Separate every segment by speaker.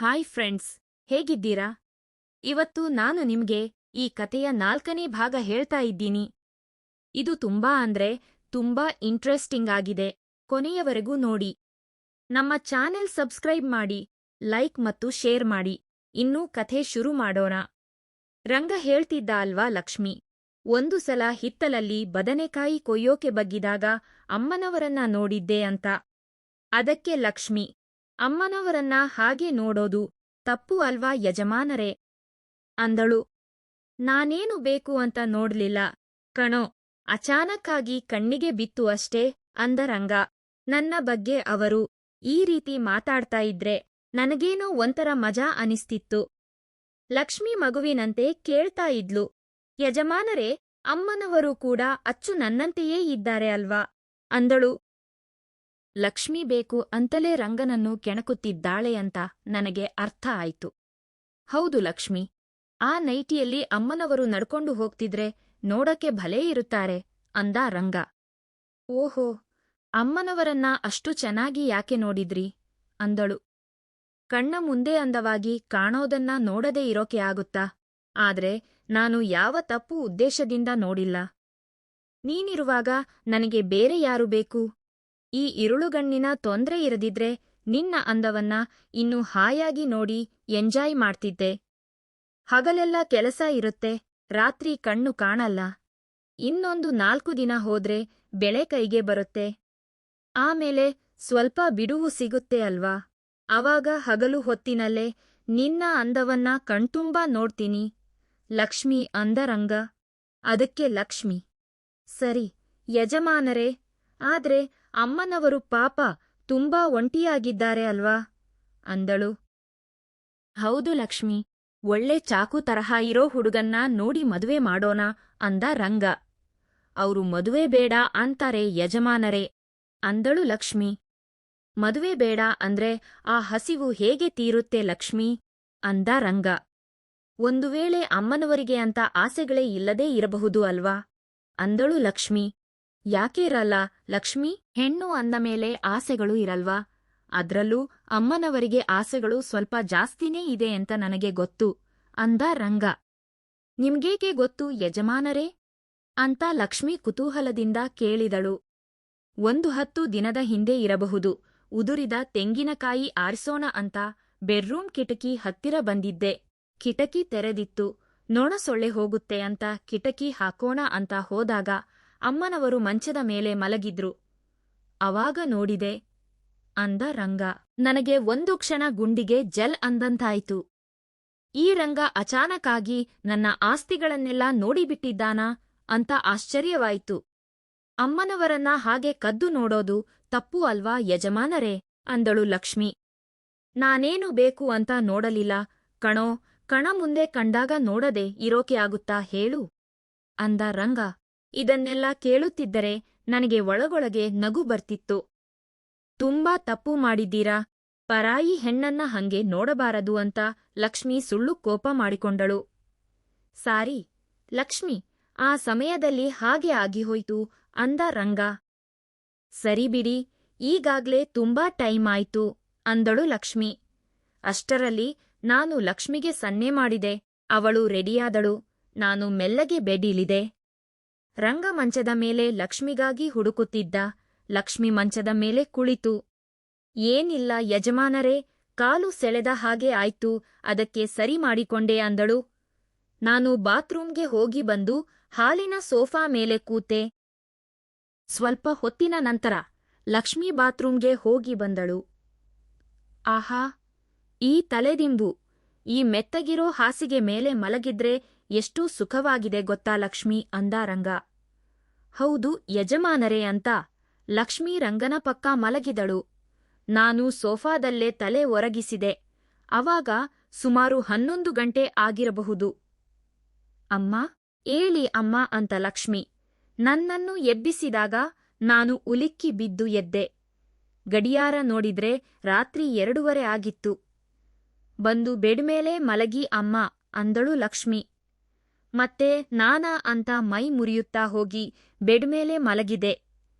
Speaker 1: Hi friends, ಹೇಗಿದ್ದೀರಾ? ಇವತ್ತು ನಾನು ನಿಮ್ಗೆ ಈ ಕತೆಯ 4ನೇ ಭಾಗ ಹೇಳ್ತಾ ಇದ್ದೀನಿ. ಇದು ತುಂಬಾ ಇಂಟ್ರೆಸ್ಟಿಂಗ್ ಆಗಿದೆ. ಕೊನೆಯವರೆಗೂ ನೋಡಿ. ನಮ್ಮ ಚಾನೆಲ್ ಸಬ್ಸ್ಕ್ರೈಬ್ ಮಾಡಿ, ಲೈಕ್ ಮತ್ತು ಶೇರ್ ಮಾಡಿ. ಇನ್ನೂ ಕಥೆ ಶುರು ಮಾಡೋಣ. ರಂಗ ಹೇಳ್ತಿದ್ದ ಅಲ್ವಾ ಲಕ್ಷ್ಮಿ. ಒಂದು ಸಲ ಹಿತ್ತಲಲ್ಲಿ ಬದನೆಕಾಯಿ ಕೊಯ್ಯೋಕೆ ಬಗ್ಗಿದಾಗ ಅಮ್ಮನವರನ್ನ ನೋಡಿದ್ದೆ ಅಂತ. ಅದಕ್ಕೆ ಲಕ್ಷ್ಮಿ, ಅಮ್ಮನವರನ್ನ ಹಾಗೆ ನೋಡೋದು ತಪ್ಪು ಅಲ್ವಾ ಯಜಮಾನರೇ ಅಂದಳು. ನಾನೇನು ಬೇಕು ಅಂತ ನೋಡ್ಲಿಲ್ಲ ಕಣೋ, ಅಚಾನಕ್ಕಾಗಿ ಕಣ್ಣಿಗೆ ಬಿತ್ತು ಅಷ್ಟೇ ಅಂದ ರಂಗ. ನನ್ನ ಬಗ್ಗೆ ಅವರು ಈ ರೀತಿ ಮಾತಾಡ್ತಾ ಇದ್ರೆ ನನಗೇನೋ ಒಂಥರ ಮಜಾ ಅನಿಸ್ತಿತ್ತು. ಲಕ್ಷ್ಮಿ ಮಗುವಿನಂತೆ ಕೇಳ್ತಾ ಇದ್ಲು, ಯಜಮಾನರೇ, ಅಮ್ಮನವರು ಕೂಡ ಅಚ್ಚು ನನ್ನಂತೆಯೇ ಇದ್ದಾರೆ ಅಲ್ವಾ ಅಂದಳು. ಲಕ್ಷ್ಮಿ ಬೇಕು ಅಂತಲೇ ರಂಗನನ್ನು ಕೆಣಕುತ್ತಿದ್ದಾಳೆ ಅಂತ ನನಗೆ ಅರ್ಥ ಆಯ್ತು. ಹೌದು ಲಕ್ಷ್ಮಿ, ಆ ನೈಟಿಯಲ್ಲಿ ಅಮ್ಮನವರು ನಡ್ಕೊಂಡು ಹೋಗ್ತಿದ್ರೆ ನೋಡಕ್ಕೆ ಭಲೇ ಇರುತ್ತಾರೆ ಅಂದ ರಂಗ. ಓಹೋ, ಅಮ್ಮನವರನ್ನ ಅಷ್ಟು ಚೆನ್ನಾಗಿ ಯಾಕೆ ನೋಡಿದ್ರಿ ಅಂದಳು. ಕಣ್ಣ ಮುಂದೆ ಅಂದವಾಗಿ ಕಾಣೋದನ್ನ ನೋಡದೇ ಇರೋಕೆ ಆಗುತ್ತಾ? ಆದ್ರೆ ನಾನು ಯಾವ ತಪ್ಪು ಉದ್ದೇಶದಿಂದ ನೋಡಿಲ್ಲ. ನೀನಿರುವಾಗ ನನಗೆ ಬೇರೆ ಯಾರು ಬೇಕು? ಈ ಇರುಳುಗಣ್ಣಿನ ತೊಂದ್ರೆ ಇರದಿದ್ರೆ ನಿನ್ನ ಅಂದವನ್ನ ಇನ್ನು ಹಾಯಾಗಿ ನೋಡಿ ಎಂಜಾಯ್ ಮಾಡ್ತಿದ್ದೆ. ಹಗಲೆಲ್ಲ ಕೆಲಸ ಇರುತ್ತೆ, ರಾತ್ರಿ ಕಣ್ಣು ಕಾಣಲ್ಲ. ಇನ್ನೊಂದು 4 ದಿನ ಹೋದ್ರೆ ಬೆಳೆ ಕೈಗೆ ಬರುತ್ತೆ. ಆಮೇಲೆ ಸ್ವಲ್ಪ ಬಿಡುವು ಸಿಗುತ್ತೆ ಅಲ್ವಾ? ಅವಾಗ ಹಗಲು ಹೊತ್ತಿನಲ್ಲೇ ನಿನ್ನ ಅಂದವನ್ನ ಕಣ್ತುಂಬಾ ನೋಡ್ತೀನಿ ಲಕ್ಷ್ಮಿ ಅಂದ ರಂಗ. ಅದಕ್ಕೆ ಲಕ್ಷ್ಮಿ, ಸರಿ ಯಜಮಾನರೇ, ಆದ್ರೆ ಅಮ್ಮನವರು ಪಾಪ ತುಂಬಾ ಒಂಟಿಯಾಗಿದ್ದಾರೆ ಅಲ್ವಾ ಅಂದಳು. ಹೌದು ಲಕ್ಷ್ಮಿ, ಒಳ್ಳೆ ಚಾಕು ತರಹ ಇರೋ ಹುಡುಗನ್ನ ನೋಡಿ ಮದುವೆ ಮಾಡೋಣ ಅಂದ ರಂಗ. ಅವ್ರು ಮದುವೆ ಬೇಡ ಅಂತಾರೆ ಯಜಮಾನರೇ ಅಂದಳು ಲಕ್ಷ್ಮಿ. ಮದುವೆ ಬೇಡ ಅಂದ್ರೆ ಆ ಹಸಿವು ಹೇಗೆ ತೀರುತ್ತೆ ಲಕ್ಷ್ಮೀ ಅಂದ ರಂಗ. ಒಂದು ವೇಳೆ ಅಮ್ಮನವರಿಗೆ ಅಂತ ಆಸೆಗಳೇ ಇಲ್ಲದೇ ಇರಬಹುದು ಅಲ್ವಾ ಅಂದಳು ಲಕ್ಷ್ಮಿ. ಯಾಕೆ ಇರಲ್ಲ ಲಕ್ಷ್ಮಿ? ಹೆಣ್ಣು ಅಂದ ಮೇಲೆ ಆಸೆಗಳು ಇರಲ್ವಾ? ಅದ್ರಲ್ಲೂ ಅಮ್ಮನವರಿಗೆ ಆಸೆಗಳು ಸ್ವಲ್ಪ ಜಾಸ್ತಿನೇ ಇದೆ ಅಂತ ನನಗೆ ಗೊತ್ತು ಅಂದ ರಂಗ. ನಿಮ್ಗೇಕೆ ಗೊತ್ತು ಯಜಮಾನರೇ ಅಂತ ಲಕ್ಷ್ಮಿ ಕುತೂಹಲದಿಂದ ಕೇಳಿದಳು. 10 ದಿನದ ಹಿಂದೆ ಇರಬಹುದು, ಉದುರಿದ ತೆಂಗಿನಕಾಯಿ ಆರಿಸೋಣ ಅಂತ ಬೆಡ್ರೂಮ್ ಕಿಟಕಿ ಹತ್ತಿರ ಬಂದಿದ್ದೆ. ಕಿಟಕಿ ತೆರೆದಿತ್ತು. ನೊಣ ಸೊಳ್ಳೆ ಹೋಗುತ್ತೆ ಅಂತ ಕಿಟಕಿ ಹಾಕೋಣ ಅಂತ ಹೋದಾಗ ಅಮ್ಮನವರು ಮಂಚದ ಮೇಲೆ ಮಲಗಿದ್ರು. ಅವಾಗ ನೋಡಿದೆ ಅಂದ ರಂಗ. ನನಗೆ ಒಂದು ಕ್ಷಣ ಗುಂಡಿಗೆ ಜಲ್ ಅಂದಂತಾಯ್ತು. ಈ ರಂಗ ಅಚಾನಕ್ಕಾಗಿ ನನ್ನ ಆಸ್ತಿಗಳನ್ನೆಲ್ಲ ನೋಡಿಬಿಟ್ಟಿದ್ದಾನಾ ಅಂತ ಆಶ್ಚರ್ಯವಾಯ್ತು. ಅಮ್ಮನವರನ್ನ ಹಾಗೆ ಕದ್ದು ನೋಡೋದು ತಪ್ಪು ಅಲ್ವಾ ಯಜಮಾನರೇ ಅಂದಳು ಲಕ್ಷ್ಮಿ. ನಾನೇನು ಬೇಕು ಅಂತ ನೋಡಲಿಲ್ಲ ಕಣೋ, ಕಣ ಮುಂದೆ ಕಂಡಾಗ ನೋಡದೆ ಇರೋಕೆ ಆಗುತ್ತಾ ಹೇಳು ಅಂದ ರಂಗ. ಇದನ್ನೆಲ್ಲ ಕೇಳುತ್ತಿದ್ದರೆ ನನಗೆ ಒಳಗೊಳಗೆ ನಗು ಬರ್ತಿತ್ತು. ತುಂಬಾ ತಪ್ಪು ಮಾಡಿದ್ದೀರಾ, ಪರಾಯಿ ಹೆಣ್ಣನ್ನ ಹಂಗೆ ನೋಡಬಾರದು ಅಂತ ಲಕ್ಷ್ಮಿ ಸುಳ್ಳು ಕೋಪ ಮಾಡಿಕೊಂಡಳು. ಸಾರಿ ಲಕ್ಷ್ಮಿ, ಆ ಸಮಯದಲ್ಲಿ ಹಾಗೆ ಆಗಿಹೋಯ್ತು ಅಂದ ರಂಗ. ಸರಿ ಬಿಡಿ, ಈಗಾಗ್ಲೇ ತುಂಬಾ ಟೈಮ್ ಆಯ್ತು ಅಂದಳು ಲಕ್ಷ್ಮಿ. ಅಷ್ಟರಲ್ಲಿ ನಾನು ಲಕ್ಷ್ಮಿಗೆ ಸನ್ನೆ ಮಾಡಿದೆ. ಅವಳು ರೆಡಿಯಾದಳು. ನಾನು ಮೆಲ್ಲಗೆ ಬೆಡ್ ಇಳಿದೆ. ರಂಗ ಮಂಚದ ಮೇಲೆ ಲಕ್ಷ್ಮಿಗಾಗಿ ಹುಡುಕುತ್ತಿದ್ದ. ಲಕ್ಷ್ಮಿ ಮಂಚದ ಮೇಲೆ ಕುಳಿತು, ಏನಿಲ್ಲ ಯಜಮಾನರೇ, ಕಾಲು ಸೆಳೆದ ಹಾಗೆ ಆಯ್ತು, ಅದಕ್ಕೆ ಸರಿ ಮಾಡಿಕೊಂಡೆ ಅಂದಳು. ನಾನು ಬಾತ್ರೂಂಗೆ ಹೋಗಿ ಬಂದು ಹಾಲಿನ ಸೋಫಾ ಮೇಲೆ ಕೂತೆ. ಸ್ವಲ್ಪ ಹೊತ್ತಿನ ನಂತರ ಲಕ್ಷ್ಮಿ ಬಾತ್ರೂಂಗೆ ಹೋಗಿ ಬಂದಳು. ಆಹಾ, ಈ ತಲೆದಿಂಬು, ಈ ಮೆತ್ತಗಿರೋ ಹಾಸಿಗೆ ಮೇಲೆ ಮಲಗಿದ್ರೆ ಎಷ್ಟು ಸುಖವಾಗಿದೆ ಗೊತ್ತಾ ಲಕ್ಷ್ಮಿ ಅಂದ ರಂಗ. ಹೌದು ಯಜಮಾನರೇ ಅಂತ ಲಕ್ಷ್ಮಿ ರಂಗನ ಪಕ್ಕ ಮಲಗಿದಳು. ನಾನು ಸೋಫಾದಲ್ಲೇ ತಲೆ ಒರಗಿಸಿದೆ. ಅವಾಗ ಸುಮಾರು 11 ಗಂಟೆ ಆಗಿರಬಹುದು. ಅಮ್ಮ, ಏಳಿ ಅಮ್ಮ ಅಂತ ಲಕ್ಷ್ಮಿ ನನ್ನನ್ನು ಎಬ್ಬಿಸಿದಾಗ ನಾನು ಉಲಿಕ್ಕಿ ಬಿದ್ದು ಎದ್ದೆ. ಗಡಿಯಾರ ನೋಡಿದ್ರೆ ರಾತ್ರಿ 2:30 ಆಗಿತ್ತು. ಬಂದು ಬೆಡ್ಮೇಲೆ ಮಲಗಿ ಅಮ್ಮ ಅಂದಳು ಲಕ್ಷ್ಮಿ. ಮತ್ತೆ ನಾನಾ ಅಂತ ಮೈ ಮುರಿಯುತ್ತಾ ಹೋಗಿ ಬೆಡ್ಮೇಲೆ ಮಲಗಿದೆ.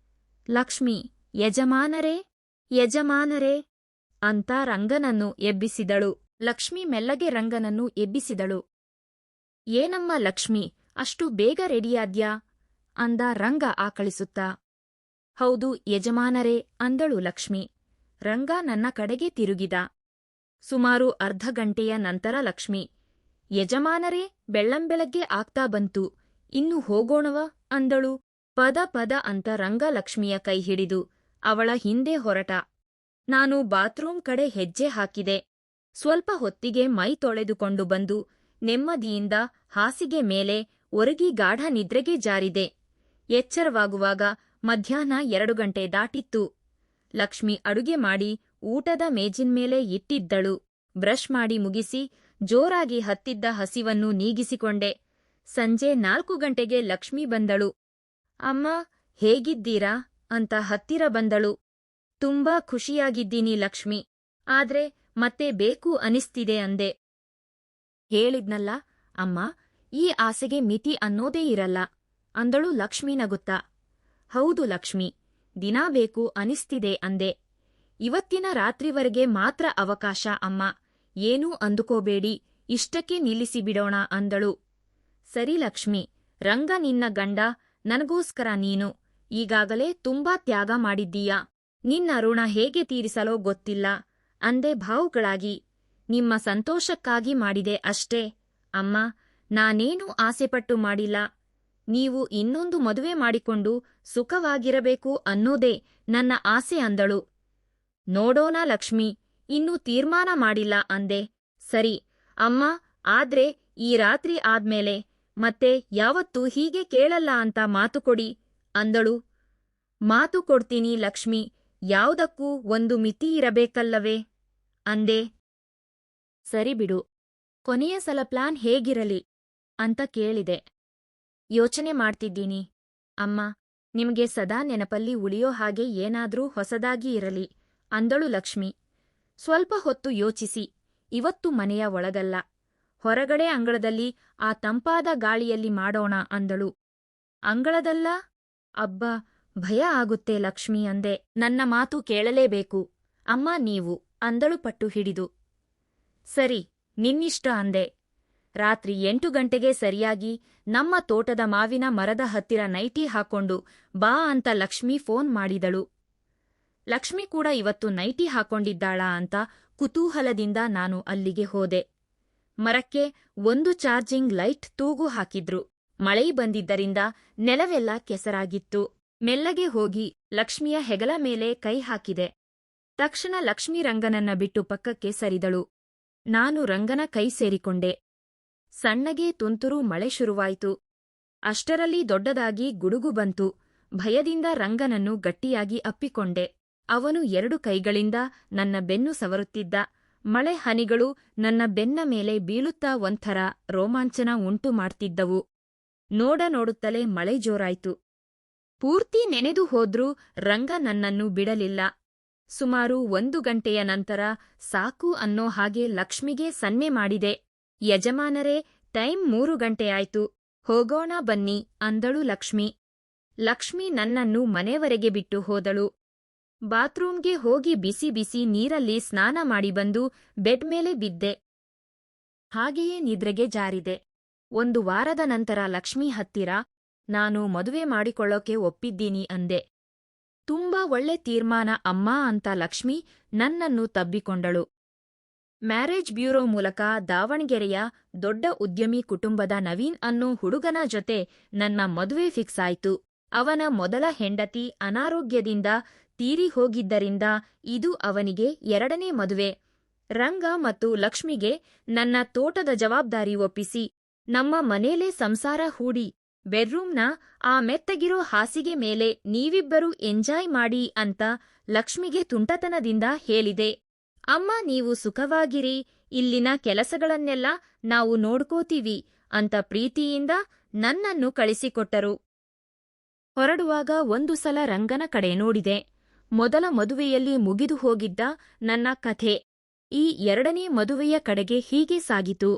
Speaker 1: ಲಕ್ಷ್ಮಿ, ಯಜಮಾನರೇ ಯಜಮಾನರೇ ಅಂತ ರಂಗನನ್ನು ಎಬ್ಬಿಸಿದಳು. ಲಕ್ಷ್ಮಿ ಮೆಲ್ಲಗೆ ರಂಗನನ್ನು ಎಬ್ಬಿಸಿದಳು. ಏನಮ್ಮ ಲಕ್ಷ್ಮಿ, ಅಷ್ಟು ಬೇಗ ರೆಡಿಯಾದ್ಯಾ ಅಂದ ರಂಗ ಆಕಳಿಸುತ್ತಾ. ಹೌದು ಯಜಮಾನರೇ ಅಂದಳು ಲಕ್ಷ್ಮಿ. ರಂಗ ನನ್ನ ಕಡೆಗೆ ತಿರುಗಿದ. ಸುಮಾರು ಅರ್ಧ ಗಂಟೆಯ ನಂತರ ಲಕ್ಷ್ಮಿ, ಯಜಮಾನರೇ, ಬೆಳ್ಳಂಬೆಳಗ್ಗೆ ಆಗ್ತಾ ಬಂತು, ಇನ್ನು ಹೋಗೋಣವ ಅಂದಳು. ಪದ ಪದ ಅಂತ ರಂಗ ಲಕ್ಷ್ಮಿಯ ಕೈ ಹಿಡಿದು ಅವಳ ಹಿಂದೆ ಹೊರಟ. ನಾನು ಬಾತ್ರೂಂ ಕಡೆ ಹೆಜ್ಜೆ ಹಾಕಿದೆ. ಸ್ವಲ್ಪ ಹೊತ್ತಿಗೆ ಮೈ ತೊಳೆದುಕೊಂಡು ಬಂದು ನೆಮ್ಮದಿಯಿಂದ ಹಾಸಿಗೆ ಮೇಲೆ ಒರಗಿ ಗಾಢ ನಿದ್ರೆಗೆ ಜಾರಿದೆ. ಎಚ್ಚರವಾಗುವಾಗ ಮಧ್ಯಾಹ್ನ 2 ಗಂಟೆ ದಾಟಿತ್ತು. ಲಕ್ಷ್ಮಿ ಅಡುಗೆ ಮಾಡಿ ಊಟದ ಮೇಜಿನ್ಮೇಲೆ ಇಟ್ಟಿದ್ದಳು. ಬ್ರಷ್ ಮಾಡಿ ಮುಗಿಸಿ ಜೋರಾಗಿ ಹತ್ತಿದ್ದ ಹಸಿವನ್ನು ನೀಗಿಸಿಕೊಂಡೆ. ಸಂಜೆ 4 ಗಂಟೆಗೆ ಲಕ್ಷ್ಮಿ ಬಂದಳು. ಅಮ್ಮ, ಹೇಗಿದ್ದೀರಾ ಅಂತ ಹತ್ತಿರ ಬಂದಳು. ತುಂಬಾ ಖುಷಿಯಾಗಿದ್ದೀನಿ ಲಕ್ಷ್ಮಿ, ಆದ್ರೆ ಮತ್ತೆ ಬೇಕು ಅನಿಸ್ತಿದೆ ಅಂದೆ. ಹೇಳಿದ್ನಲ್ಲ ಅಮ್ಮ, ಈ ಆಸೆಗೆ ಮಿತಿ ಅನ್ನೋದೇ ಇರಲ್ಲ ಅಂದಳು ಲಕ್ಷ್ಮಿ ನಗುತ್ತಾ. ಹೌದು ಲಕ್ಷ್ಮಿ, ದಿನಾ ಬೇಕು ಅನಿಸ್ತಿದೆ ಅಂದೆ. ಇವತ್ತಿನ ರಾತ್ರಿವರೆಗೆ ಮಾತ್ರ ಅವಕಾಶ ಅಮ್ಮ, ಏನೂ ಅಂದುಕೋಬೇಡಿ, ಇಷ್ಟಕ್ಕೆ ನಿಲ್ಲಿಸಿಬಿಡೋಣ ಅಂದಳು. ಸರಿ ಲಕ್ಷ್ಮಿ, ರಂಗ ನಿನ್ನ ಗಂಡ, ನನಗೋಸ್ಕರ ನೀನು ಈಗಾಗಲೇ ತುಂಬಾ ತ್ಯಾಗ ಮಾಡಿದ್ದೀಯಾ. ನಿನ್ನ ಋಣ ಹೇಗೆ ತೀರಿಸಲೋ ಗೊತ್ತಿಲ್ಲ ಅಂದೆ ಭಾವುಗಳಾಗಿ. ನಿಮ್ಮ ಸಂತೋಷಕ್ಕಾಗಿ ಮಾಡಿದೆ ಅಷ್ಟೇ ಅಮ್ಮ, ನಾನೇನೂ ಆಸೆಪಟ್ಟು ಮಾಡಿಲ್ಲ. ನೀವು ಇನ್ನೊಂದು ಮದುವೆ ಮಾಡಿಕೊಂಡು ಸುಖವಾಗಿರಬೇಕು ಅನ್ನೋದೇ ನನ್ನ ಆಸೆ ಅಂದಳು. ನೋಡೋಣ ಲಕ್ಷ್ಮಿ, ಇನ್ನೂ ತೀರ್ಮಾನ ಮಾಡಿಲ್ಲ ಅಂದೆ. ಸರಿ ಅಮ್ಮ, ಆದ್ರೆ ಈ ರಾತ್ರಿ ಆದ್ಮೇಲೆ ಮತ್ತೆ ಯಾವತ್ತೂ ಹೀಗೆ ಕೇಳಲ್ಲ ಅಂತ ಮಾತು ಕೊಡಿ ಅಂದಳು. ಮಾತು ಕೊಡ್ತೀನಿ ಲಕ್ಷ್ಮಿ, ಯಾವುದಕ್ಕೂ ಒಂದು ಮಿತಿ ಇರಬೇಕಲ್ಲವೇ ಅಂದೆ. ಸರಿ ಬಿಡು, ಕೊನೆಯ ಸಲ ಪ್ಲಾನ್ ಹೇಗಿರಲಿ ಅಂತ ಕೇಳಿದೆ. ಯೋಚನೆ ಮಾಡ್ತಿದ್ದೀನಿ ಅಮ್ಮ, ನಿಮ್ಗೆ ಸದಾ ನೆನಪಲ್ಲಿ ಉಳಿಯೋ ಹಾಗೆ ಏನಾದ್ರೂ ಹೊಸದಾಗಿ ಇರಲಿ ಅಂದಳು ಲಕ್ಷ್ಮಿ. ಸ್ವಲ್ಪ ಹೊತ್ತು ಯೋಚಿಸಿ, ಇವತ್ತು ಮನೆಯ ಒಳಗಲ್ಲ, ಹೊರಗಡೆ ಅಂಗಳದಲ್ಲಿ ಆ ತಂಪಾದ ಗಾಳಿಯಲ್ಲಿ ಮಾಡೋಣ ಅಂದಳು. ಅಂಗಳದಲ್ಲ? ಅಬ್ಬಾ, ಭಯ ಆಗುತ್ತೆ ಲಕ್ಷ್ಮಿ ಅಂದೆ. ನನ್ನ ಮಾತು ಕೇಳಲೇಬೇಕು ಅಮ್ಮ ನೀವು ಅಂದಳು ಪಟ್ಟು ಹಿಡಿದು. ಸರಿ, ನಿನ್ನಿಷ್ಟ ಅಂದೆ. ರಾತ್ರಿ 8 ಗಂಟೆಗೆ ಸರಿಯಾಗಿ ನಮ್ಮ ತೋಟದ ಮಾವಿನ ಮರದ ಹತ್ತಿರ ನೈಟಿ ಹಾಕೊಂಡು ಬಾ ಅಂತ ಲಕ್ಷ್ಮಿ ಫೋನ್ ಮಾಡಿದಳು. ಲಕ್ಷ್ಮಿ ಕೂಡ ಇವತ್ತು ನೈಟಿ ಹಾಕೊಂಡಿದ್ದಾಳಾ ಅಂತ ಕುತೂಹಲದಿಂದ ನಾನು ಅಲ್ಲಿಗೆ ಹೋದೆ. ಮರಕ್ಕೆ ಒಂದು ಚಾರ್ಜಿಂಗ್ ಲೈಟ್ ತೂಗು ಹಾಕಿದ್ರು. ಮಳೆ ಬಂದಿದ್ದರಿಂದ ನೆಲವೆಲ್ಲ ಕೆಸರಾಗಿತ್ತು. ಮೆಲ್ಲಗೆ ಹೋಗಿ ಲಕ್ಷ್ಮಿಯ ಹೆಗಲ ಮೇಲೆ ಕೈ ಹಾಕಿದೆ. ತಕ್ಷಣ ಲಕ್ಷ್ಮಿ ರಂಗನನ್ನ ಬಿಟ್ಟು ಪಕ್ಕಕ್ಕೆ ಸರಿದಳು. ನಾನು ರಂಗನ ಕೈ ಸೇರಿಕೊಂಡೆ. ಸಣ್ಣಗೆ ತುಂತುರು ಮಳೆ ಶುರುವಾಯಿತು. ಅಷ್ಟರಲ್ಲಿ ದೊಡ್ಡದಾಗಿ ಗುಡುಗು ಬಂತು. ಭಯದಿಂದ ರಂಗನನ್ನು ಗಟ್ಟಿಯಾಗಿ ಅಪ್ಪಿಕೊಂಡೆ. ಅವನು 2 ಕೈಗಳಿಂದ ನನ್ನ ಬೆನ್ನು ಸವರುತ್ತಿದ್ದ. ಮಳೆ ಹನಿಗಳು ನನ್ನ ಬೆನ್ನ ಮೇಲೆ ಬೀಳುತ್ತಾ ಒಂಥರ ರೋಮಾಂಚನ ಉಂಟು ಮಾಡ್ತಿದ್ದವು. ನೋಡುತ್ತಲೇ ಮಳೆ ಜೋರಾಯ್ತು. ಪೂರ್ತಿ ನೆನೆದು ಹೋದ್ರೂ ರಂಗ ನನ್ನನ್ನು ಬಿಡಲಿಲ್ಲ. ಸುಮಾರು 1 ಗಂಟೆಯ ನಂತರ ಸಾಕು ಅನ್ನೋ ಹಾಗೆ ಲಕ್ಷ್ಮಿಗೆ ಸನ್ನೆ ಮಾಡಿದೆ. ಯಜಮಾನರೇ, ಟೈಮ್ 3 ಗಂಟೆಯಾಯ್ತು, ಹೋಗೋಣ ಬನ್ನಿ ಅಂದಳು ಲಕ್ಷ್ಮಿ. ಲಕ್ಷ್ಮಿ ನನ್ನನ್ನು ಮನೆವರೆಗೆ ಬಿಟ್ಟು ಹೋದಳು. ಬಾತ್ರೂಂಗೆ ಹೋಗಿ ಬಿಸಿ ಬಿಸಿ ನೀರಲ್ಲಿ ಸ್ನಾನ ಮಾಡಿ ಬಂದು ಬೆಡ್ ಮೇಲೆ ಬಿದ್ದೆ. ಹಾಗೆಯೇ ನಿದ್ರೆಗೆ ಜಾರಿದೆ. 1 ವಾರದ ನಂತರ ಲಕ್ಷ್ಮಿ ಹತ್ತಿರ, ನಾನು ಮದುವೆ ಮಾಡಿಕೊಳ್ಳೋಕೆ ಒಪ್ಪಿದ್ದೀನಿ ಅಂದೆ. ತುಂಬಾ ಒಳ್ಳೆ ತೀರ್ಮಾನ ಅಮ್ಮ ಅಂತ ಲಕ್ಷ್ಮಿ ನನ್ನನ್ನು ತಬ್ಬಿಕೊಂಡಳು. ಮ್ಯಾರೇಜ್ ಬ್ಯೂರೋ ಮೂಲಕ ದಾವಣಗೆರೆಯ ದೊಡ್ಡ ಉದ್ಯಮಿ ಕುಟುಂಬದ ನವೀನ್ ಅನ್ನೋ ಹುಡುಗನ ಜೊತೆ ನನ್ನ ಮದುವೆ ಫಿಕ್ಸ್ ಆಯ್ತು. ಅವನ ಮೊದಲ ಹೆಂಡತಿ ಅನಾರೋಗ್ಯದಿಂದ ತೀರಿ ಹೋಗಿದ್ದರಿಂದ ಇದು ಅವನಿಗೆ 2ನೇ ಮದುವೆ. ರಂಗ ಮತ್ತು ಲಕ್ಷ್ಮಿಗೆ ನನ್ನ ತೋಟದ ಜವಾಬ್ದಾರಿ ಒಪ್ಪಿಸಿ ನಮ್ಮ ಮನೇಲೇ ಸಂಸಾರ ಹೂಡಿ ಬೆಡ್ರೂಮ್ನ ಆ ಮೆತ್ತಗಿರೋ ಹಾಸಿಗೆ ಮೇಲೆ ನೀವಿಬ್ಬರೂ ಎಂಜಾಯ್ ಮಾಡಿ ಅಂತ ಲಕ್ಷ್ಮಿಗೆ ತುಂಟತನದಿಂದ ಹೇಳಿದೆ. ಅಮ್ಮ ನೀವು ಸುಖವಾಗಿರಿ, ಇಲ್ಲಿನ ಕೆಲಸಗಳನ್ನೆಲ್ಲ ನಾವು ನೋಡ್ಕೋತೀವಿ ಅಂತ ಪ್ರೀತಿಯಿಂದ ನನ್ನನ್ನು ಕಳಿಸಿಕೊಟ್ಟರು. ಹೊರಡುವಾಗ 1 ಸಲ ರಂಗನ ಕಡೆ ನೋಡಿದೆ. ಮೊದಲ ಮದುವೆಯಲ್ಲಿ ಮುಗಿದು ಹೋಗಿದ್ದ ನನ್ನ ಕಥೆ ಈ 2ನೇ ಮದುವೆಯ ಕಡೆಗೆ ಹೀಗೆ ಸಾಗಿತು.